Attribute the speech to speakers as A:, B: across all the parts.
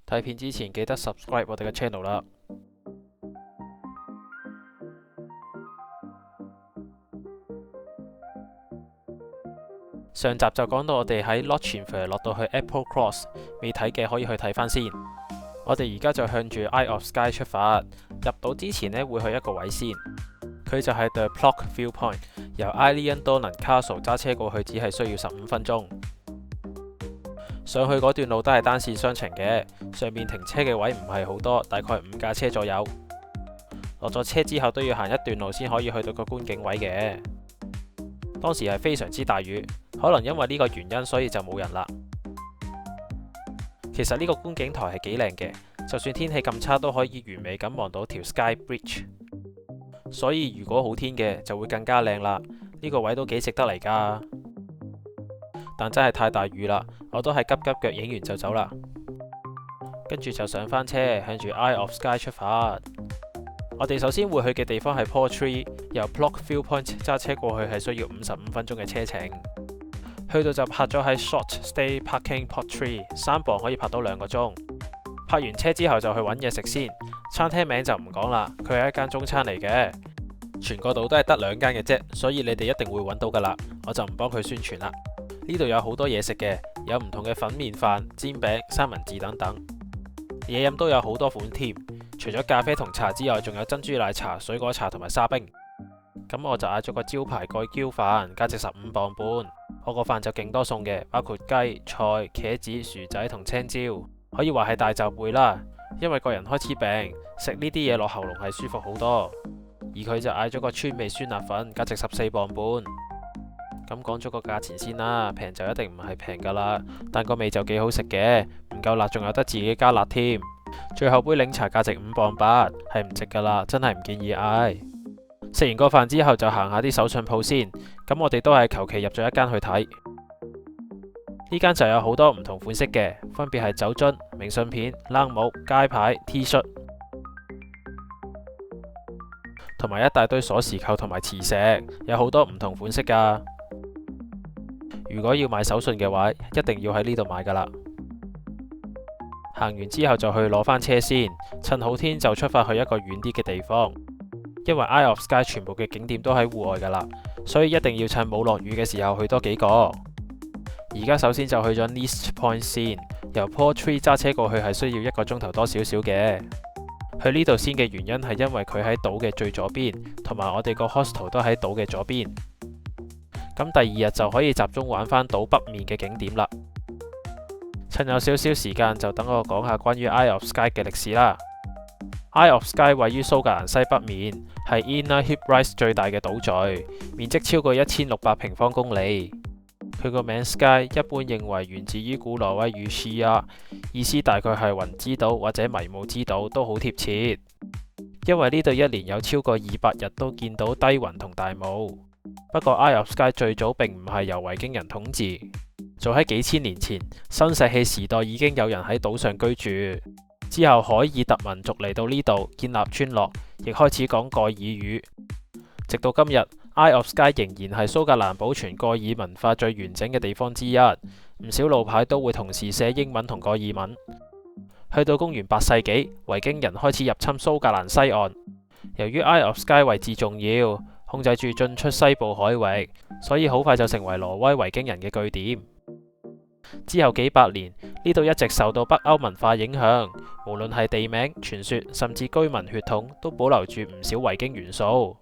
A: 睇片之前記得 subscribe 我哋嘅 channel 啦。上集就講到我哋喺 Lochinvar 落到去 Apple Cross， 未睇嘅可以去睇返先。我哋而家就向住 Isle of Skye 出發，入到之前呢會去一個位先，佢就係 The Plock Viewpoint， 由 Eilean Donan Castle 揸車過去只係需要15分鐘。上去嗰段路都係單線雙程嘅，上面停車嘅位唔係好多，大概5架車左右。落咗車之後都要行一段路先可以去到個觀景位嘅。當時係非常之大雨，可能因為呢個原因，所以就冇人啦。其實呢個觀景台係幾靚嘅，就算天氣咁差都可以完美咁望到條 Skye Bridge。所以如果好天嘅就會更加靚啦。呢個位都幾值得嚟㗎。但真係太大雨啦，我都係急急腳影完就走啦。跟住就上返車，向住 Isle of Skye 出發。我哋首先會去嘅地方係 Portree， 由 Plock Viewpoint 揸車過去係需要55分鐘嘅車程。去到就泊咗喺 Short Stay Parking Portree， 3磅可以泊到2個鐘。泊完車之後就去揾嘢食先。餐廳名就唔講啦，佢係一間中餐嚟嘅。全個島都係得2間嘅啫，所以你哋一定會揾到噶啦。我就唔幫佢宣傳啦。呢度有好多嘢食嘅，有唔同嘅粉麵飯、煎餅、三文治等等。嘢飲都有好多款添，除咗咖啡同茶之外，仲有珍珠奶茶、水果茶同埋沙冰。咁我就嗌咗個招牌蓋澆飯，價值15磅半。我個飯就勁多餸嘅，包括雞、菜、茄子、薯仔同青椒，可以話係大就背啦。因為個人開始病，食呢啲嘢落喉嚨係舒服好多。而佢就嗌咗個川味酸辣粉，價值14磅半。咁講咗個價錢先啦，平就一定唔係平噶啦，但個味就幾好食嘅，唔夠辣仲有得自己加辣添。最後杯檸茶價值5磅8，係唔值噶啦，真係唔建議嗌。食完個飯之後就行下啲手信鋪先，咁我哋都係求其入咗一間去睇。呢間就有好多唔同款式嘅，分別係酒樽、明信片、冷帽、街牌、T 恤，同埋一大堆鎖匙扣同埋磁石，有好多唔同款式噶。如果要買手信嘅話，一定要喺呢度買噶啦。行完之後就去攞返車先，趁好天就出發去一個遠啲嘅地方。因為 Isle of Skye 全部嘅景點都喺戶外噶啦，所以一定要趁冇落雨嘅時候去多幾個。而家首先就去咗 Neist Point 先，由 Portree 揸車過去係需要1個鐘頭多少少嘅。去呢度先嘅原因係因為佢喺島嘅最左邊，同埋我哋個 hostel 都喺島嘅左邊。咁第2日就可以集中玩返島北面嘅景點啦。趁有少少時間，就等我講下關於 Isle of Skye 嘅歷史啦。Isle of Skye 位於蘇格蘭西北面，係 Inner Hebrides 最大嘅島嶼，面積超過1600平方公里。佢個名 Skye 一般認為源自於古挪威語 Skea， 意思大概係雲之島或者迷霧之島，都好貼切。因為呢度一年有超過200日都見到低雲同大霧。不過 Isle of Skye 最早並唔係由維京人統治，早喺幾千年前新石器時代已經有人喺島上居住。之後凱爾特民族嚟到呢度建立村落，亦開始講蓋爾語。直到今日 Isle of Skye 仍然係蘇格蘭保存蓋爾文化最完整嘅地方之一。唔少路牌都會同時寫英文同蓋爾文。去到公元8世紀，維京人開始入侵蘇格蘭西岸。由於 Isle of Skye 位置重要，控制住進出西部海域，所以好快就成為挪威維京人嘅據點。之後幾百年，呢度一直受到北歐文化影響，無論係地名、傳說，甚至居民血統，都保留住唔少維京元素。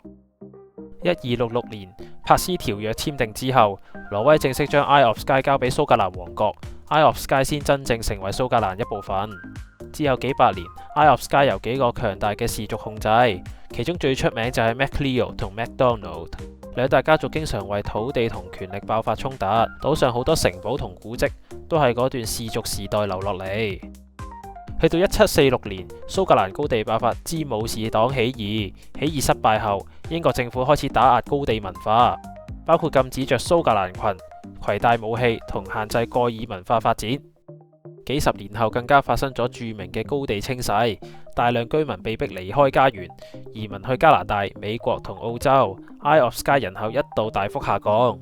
A: 1266年，帕斯條約簽訂之後，挪威正式將 Isle of Skye 交俾蘇格蘭王國，Isle of Skye 先真正成為蘇格蘭一部分。之後幾百年，Isle of Skye 由幾個強大嘅氏族控制，其中最出名就係 MacLeo 同 MacDonald。兩大家族經常為土地同權力爆發衝突，島上好多城堡同古蹟都係嗰段氏族時代留落嚟。去到1746年，蘇格蘭高地爆發之武士黨起義，起義失敗後，英國政府開始打壓高地文化，包括禁止着蘇格蘭裙、攜帶武器同限制蓋爾文化發展。幾十年後更加發生咗著名嘅高地清洗，大量居民被迫離開家園，移民去加拿大、美國同澳洲。Isle of Skye 人口一度大幅下降，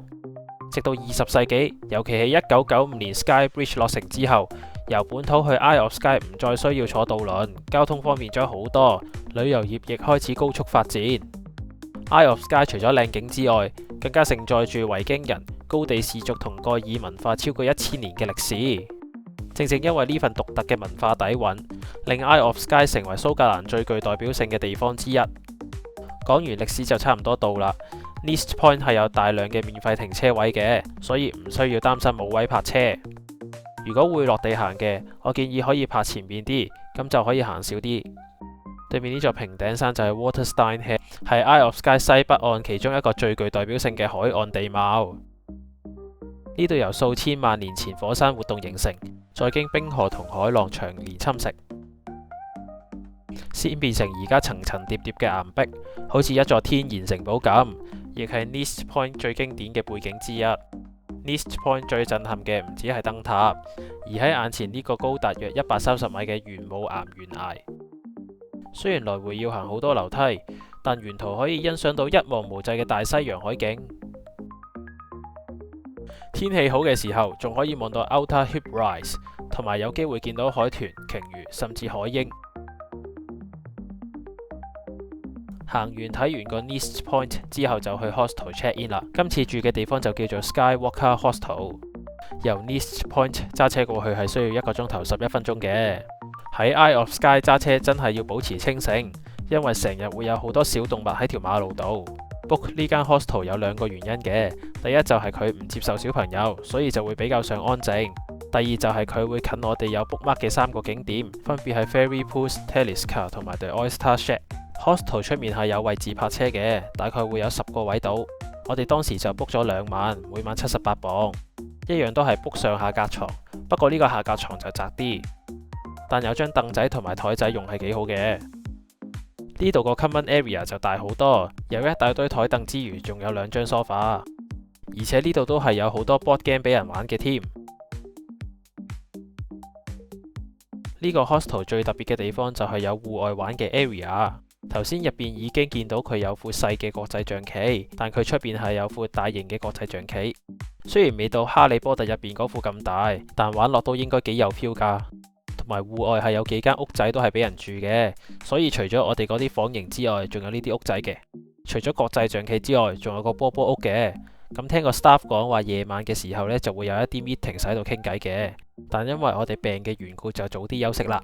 A: 直到20世紀，尤其係1995年 Skye Bridge 落成之後，由本土去 Isle of Skye 唔再需要坐渡輪，交通方便咗好多，旅遊業亦開始高速發展。Isle of Skye 除咗靚景之外，更加承載住維京人、高地氏族同蓋爾文化超過1000年嘅歷史。正正因為呢份獨特嘅文化底蘊，令 Isle of Skye 成為蘇格蘭最具代表性嘅地方之一。講完歷史就差唔多到啦。Nist Point 係有大量嘅免費停車位嘅，所以唔需要擔心冇位泊車。如果會落地行嘅，我建議可以泊前面啲，咁就可以行少啲。對面呢座平頂山就係 Waterstein Head， 係 Isle of Skye 西北岸其中一個最具代表性嘅海岸地貌。呢度由數千萬年前火山活動形成，再經冰河同海浪長年侵蝕，先變成而家層層疊疊嘅岩壁，好似一座天然城堡咁，亦係 Nist Point 最經典嘅背景之一。Nist Point 最震撼嘅唔止係燈塔，而喺眼前呢個高達約130米嘅玄武岩懸崖。雖然來回要行好多樓梯，但沿途可以欣賞到一望無際嘅大西洋海景。天氣好嘅時候，仲可以望到 Outer Hip Rise， 同埋有機會見到海豚、鯨魚甚至海鷹。行完睇完個 Nist Point 之後，就去 Hostel check in 啦。今次住嘅地方就叫做 Skywalker Hostel。由 Nist Point 揸車過去係需要1個鐘頭11分鐘嘅。喺 Isle of Skye 揸車真係要保持清醒，因為成日會有好多小動物喺條馬路度。book 呢間 hostel 有2個原因嘅，第一就係佢唔接受小朋友，所以就會比較上安靜。第二就係佢會近我哋有 bookmark 嘅3個景點，分別係 Fairy Pools、Talisker 同埋 The Oyster Shack。hostel 出面係有位置泊車嘅，大概會有10個位度。我哋當時就 book 咗2晚，每晚78磅，一樣都係 book 上下格床，不過呢個下格床就窄啲，但有張凳仔同埋台仔用係幾好嘅。呢度個 common area 就大好多，有一大堆台凳之餘，仲有2張 sofa， 而且呢度都係有好多 board game 俾人玩嘅添。呢個 hostel 最特別嘅地方就係有戶外玩嘅 area。頭先入邊已經見到佢有副細嘅國際象棋，但佢出邊係有副大型嘅國際象棋。雖然未到哈利波特入邊嗰副咁大，但玩落都應該幾有 feel㗎。同埋戶外係有幾間屋仔都係俾人住嘅，所以除咗我哋嗰啲房型之外，仲有呢啲屋仔嘅。除咗國際象棋之外，仲有個波波屋嘅。咁聽個 staff 講話，夜晚嘅時候呢就會有一啲 meeting 喺度傾偈嘅。但因為我哋病嘅緣故，就早啲休息啦。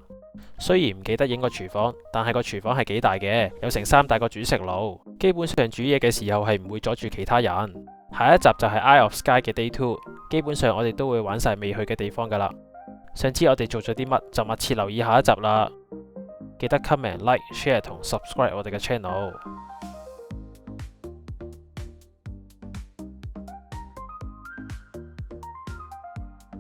A: 雖然唔記得影個廚房，但係個廚房係幾大嘅，有成3大個煮食爐，基本上煮嘢嘅時候係唔會阻住其他人。下一集就係 Isle of Skye 嘅 Day 2，基本上我哋都會玩晒未去嘅地方噶啦。想知我哋做咗啲乜，就密切留意下一集啦。記得 comment、like、share 同 subscribe 我哋嘅 channel。